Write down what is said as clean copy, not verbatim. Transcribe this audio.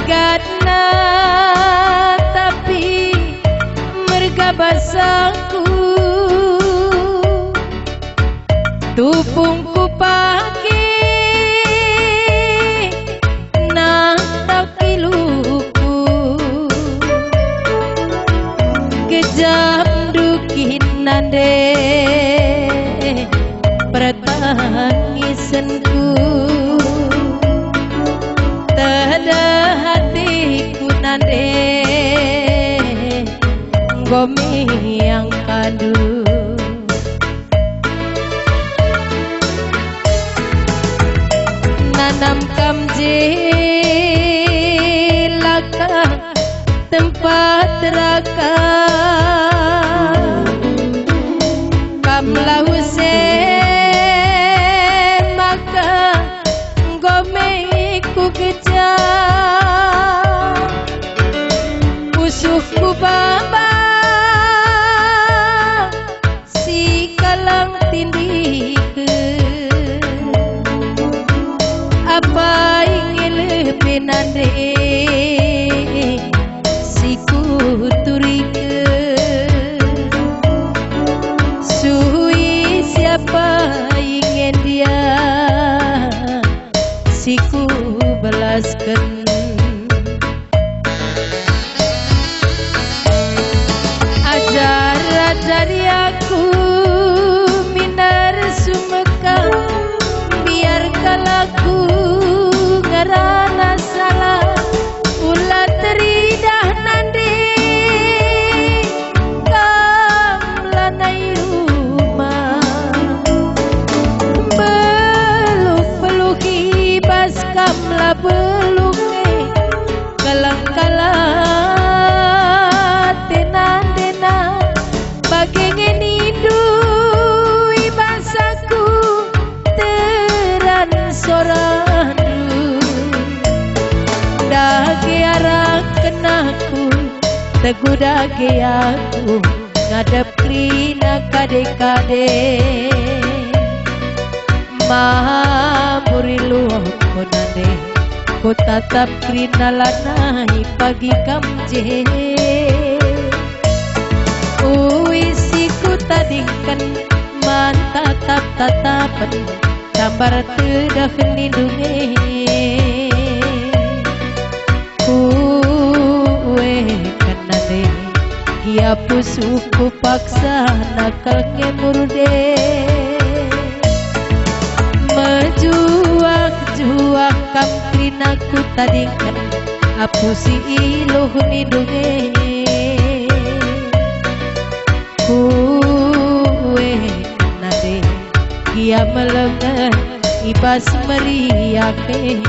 Megatna tapi merga basaku tupungku pagi nang takiluku kejam dukin nande pertangisanku tada hatiku nande gomi yang kadu nanam kamje laka tempat raka kamla Husen maka gomeku kejam musuhku baba si kalang tindike apa ingin lebih nande si kuturike suhui siapa ingin dia si ku belaskan ajari aku minar sumeka biar kalaku ngarana salah ulah teridah nande kamlanai rumah peluk-peluki bas kamla peluke kalang-kalang tenan-tenan bagenge nidui basaku teran sorandu dage arah kenaku teguh dage aku ngadep krina kade-kade maha murilu konane ku tatap krina lanai pagi kamje uisiku tadingkan man tatap-tatapan gambar tedah nindunge kuwe kanane kia pusuku paksa nakal kemurde mejuang-juang kamkrinaku tadingkan apusi iluh nindunge kuwe nade kia melengah ibas meriake